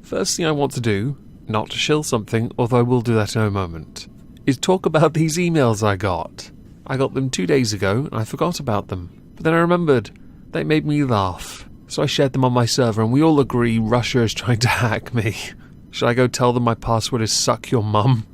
First thing I want to do, not to shill something, although I will do that in a moment, is talk about these emails I got. I got them 2 days ago, and I forgot about them. But then I remembered they made me laugh. So I shared them on my server, and we all agree Russia is trying to hack me. Should I go tell them my password is suck your mum?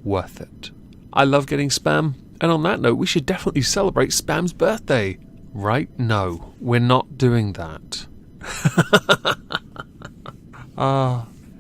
Worth it. I love getting spam, and on that note, we should definitely celebrate Spam's birthday. Right? No, we're not doing that.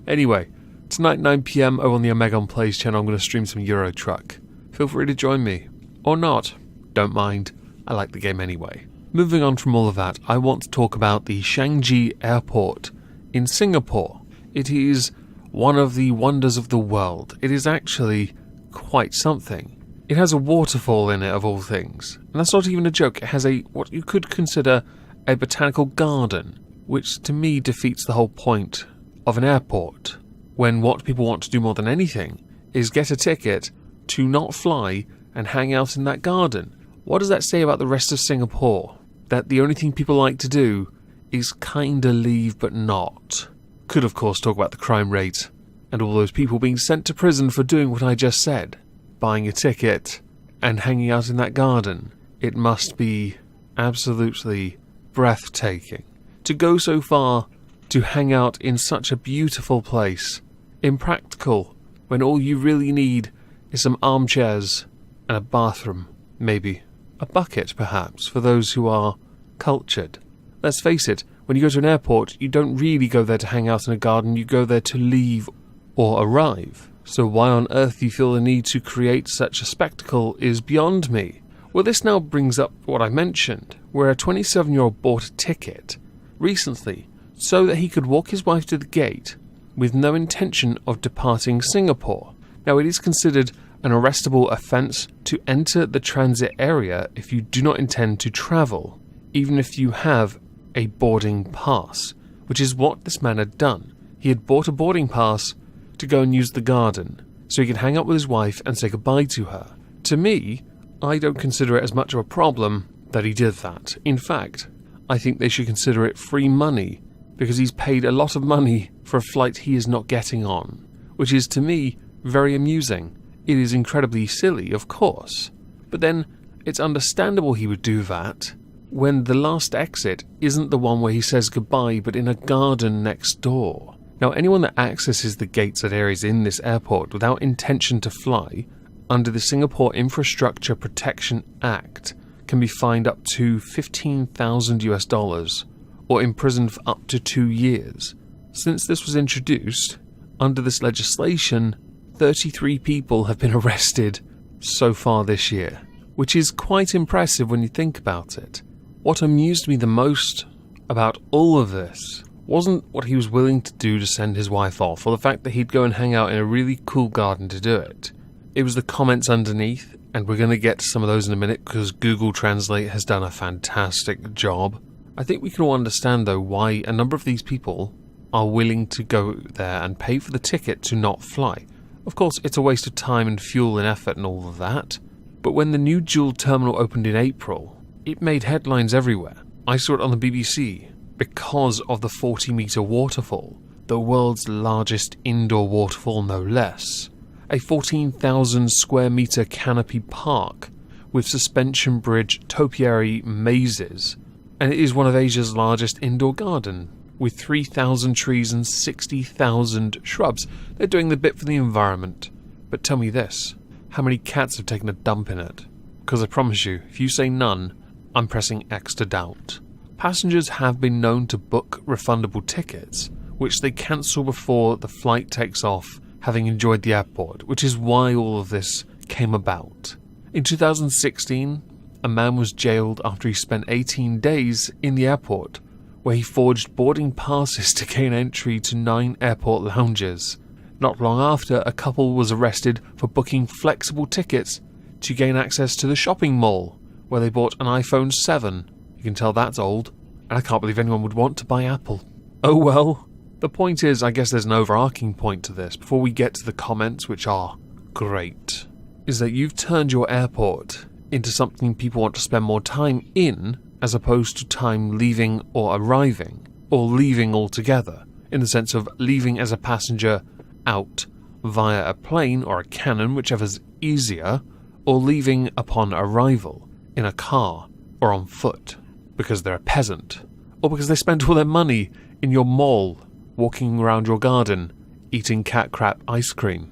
Anyway, tonight 9 PM over on the Omegon Plays channel, I'm going to stream some Euro Truck. Feel free to join me. Or not. Don't mind. I like the game anyway. Moving on from all of that, I want to talk about the Changi Airport in Singapore. It is one of the wonders of the world. It is actually quite something. It has a waterfall in it, of all things. And that's not even a joke. It has what you could consider a botanical garden, which to me defeats the whole point of an airport, when what people want to do more than anything is get a ticket to not fly and hang out in that garden. What does that say about the rest of Singapore? That the only thing people like to do is kinda leave but not. Could of course talk about the crime rate and all those people being sent to prison for doing what I just said. Buying a ticket and hanging out in that garden. It must be absolutely breathtaking. To go so far to hang out in such a beautiful place. Impractical when all you really need is some armchairs and a bathroom, maybe. A bucket, perhaps, for those who are cultured. Let's face it, when you go to an airport, you don't really go there to hang out in a garden, you go there to leave or arrive. So why on earth you feel the need to create such a spectacle is beyond me. Well, this now brings up what I mentioned, where a 27-year-old bought a ticket recently so that he could walk his wife to the gate with no intention of departing Singapore. Now, it is considered an arrestable offence to enter the transit area if you do not intend to travel, even if you have a boarding pass, which is what this man had done. He had bought a boarding pass to go and use the garden, so he could hang out with his wife and say goodbye to her. To me, I don't consider it as much of a problem that he did that. In fact, I think they should consider it free money, because he's paid a lot of money for a flight he is not getting on, which is to me very amusing. It is incredibly silly, of course, but then it's understandable he would do that when the last exit isn't the one where he says goodbye, but in a garden next door. Now, anyone that accesses the gates at areas in this airport without intention to fly, under the Singapore Infrastructure Protection Act, can be fined up to $15,000 or imprisoned for up to 2 years. Since this was introduced, under this legislation, 33 people have been arrested so far this year, which is quite impressive when you think about it. What amused me the most about all of this wasn't what he was willing to do to send his wife off, or the fact that he'd go and hang out in a really cool garden to do it. It was the comments underneath, and we're going to get to some of those in a minute because Google Translate has done a fantastic job. I think we can all understand, though, why a number of these people are willing to go there and pay for the ticket to not fly. Of course, it's a waste of time and fuel and effort and all of that, but when the new dual terminal opened in April, it made headlines everywhere. I saw it on the BBC because of the 40-metre waterfall, the world's largest indoor waterfall no less. A 14,000 square metre canopy park with suspension bridge topiary mazes, and it is one of Asia's largest indoor garden, with 3,000 trees and 60,000 shrubs. They're doing the bit for the environment. But tell me this, how many cats have taken a dump in it? Because I promise you, if you say none, I'm pressing X to doubt. Passengers have been known to book refundable tickets, which they cancel before the flight takes off, having enjoyed the airport, which is why all of this came about. In 2016, a man was jailed after he spent 18 days in the airport, where he forged boarding passes to gain entry to 9 airport lounges. Not long after, a couple was arrested for booking flexible tickets to gain access to the shopping mall, where they bought an iPhone 7. You can tell that's old, and I can't believe anyone would want to buy Apple. Oh well. The point is, I guess there's an overarching point to this, before we get to the comments, which are great, is that you've turned your airport into something people want to spend more time in as opposed to time leaving or arriving, or leaving altogether, in the sense of leaving as a passenger out via a plane or a cannon, whichever's easier, or leaving upon arrival in a car or on foot, because they're a peasant, or because they spent all their money in your mall, walking around your garden, eating cat crap ice cream.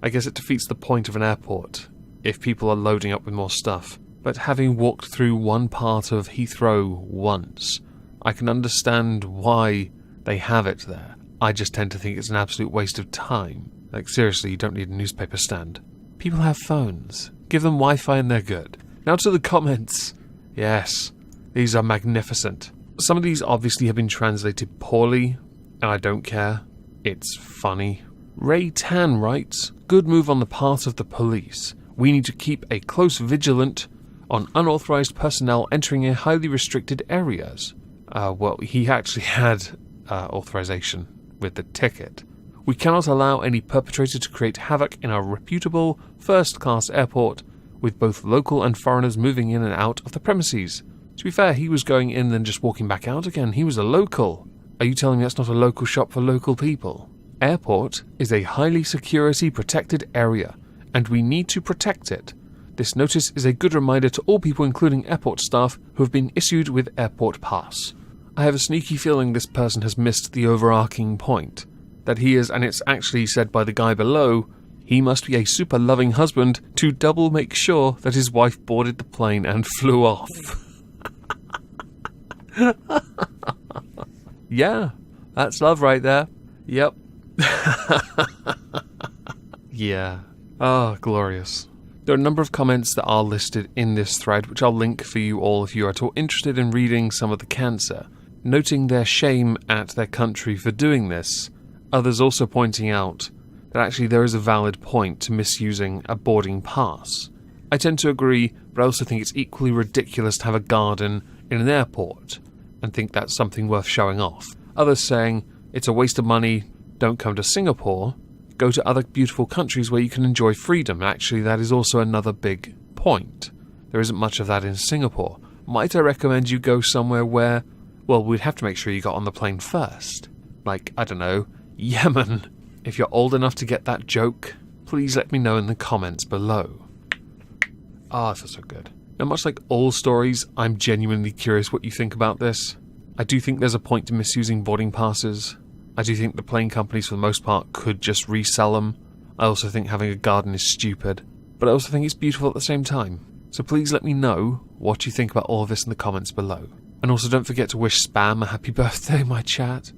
I guess it defeats the point of an airport if people are loading up with more stuff. But having walked through one part of Heathrow once, I can understand why they have it there. I just tend to think it's an absolute waste of time. Like, seriously, you don't need a newspaper stand. People have phones. Give them Wi-Fi and they're good. Now to the comments. Yes, these are magnificent. Some of these obviously have been translated poorly, and I don't care. It's funny. Ray Tan writes, "Good move on the part of the police. We need to keep a close vigilant on unauthorized personnel entering in highly restricted areas." Well, he actually had authorization with the ticket. "We cannot allow any perpetrator to create havoc in our reputable first-class airport, with both local and foreigners moving in and out of the premises." To be fair, he was going in and then just walking back out again. He was a local. Are you telling me that's not a local shop for local people? Airport is a highly security-protected area, and we need to protect it. This notice is a good reminder to all people, including airport staff, who have been issued with airport pass. I have a sneaky feeling this person has missed the overarching point. That he is, and it's actually said by the guy below, he must be a super loving husband to double make sure that his wife boarded the plane and flew off. Yeah, that's love right there. Yep. Yeah. Oh, glorious. There are a number of comments that are listed in this thread, which I'll link for you all if you are at all interested in reading some of the cancer, noting their shame at their country for doing this. Others also pointing out that actually there is a valid point to misusing a boarding pass. I tend to agree, but I also think it's equally ridiculous to have a garden in an airport, and think that's something worth showing off. Others saying, it's a waste of money, don't come to Singapore, go to other beautiful countries where you can enjoy freedom. Actually, that is also another big point. There isn't much of that in Singapore. Might I recommend you go somewhere where, well, we'd have to make sure you got on the plane first. Like, I don't know, Yemen. If you're old enough to get that joke, please let me know in the comments below. Ah, this is so good. Now, much like all stories, I'm genuinely curious what you think about this. I do think there's a point to misusing boarding passes. I do think the plane companies, for the most part, could just resell them. I also think having a garden is stupid. But I also think it's beautiful at the same time. So please let me know what you think about all of this in the comments below. And also don't forget to wish Spam a happy birthday, my chat.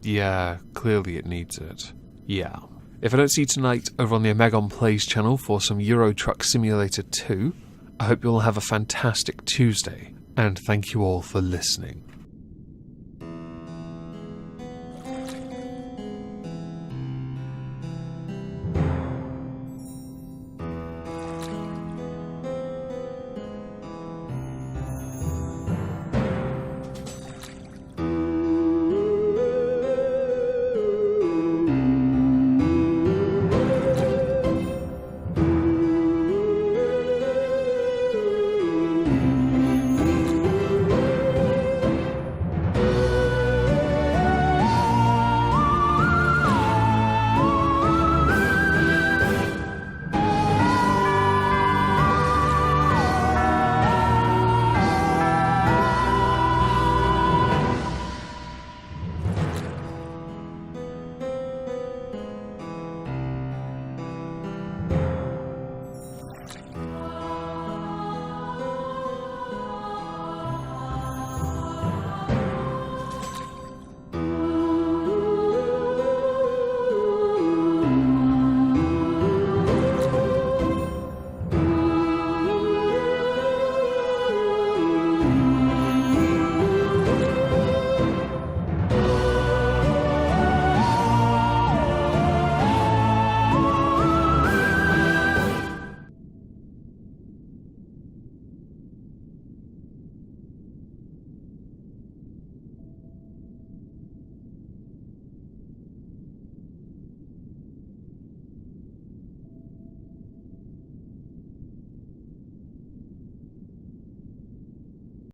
Yeah, clearly it needs it. Yeah. If I don't see you tonight over on the Omegon Plays channel for some Euro Truck Simulator 2, I hope you all have a fantastic Tuesday, and thank you all for listening.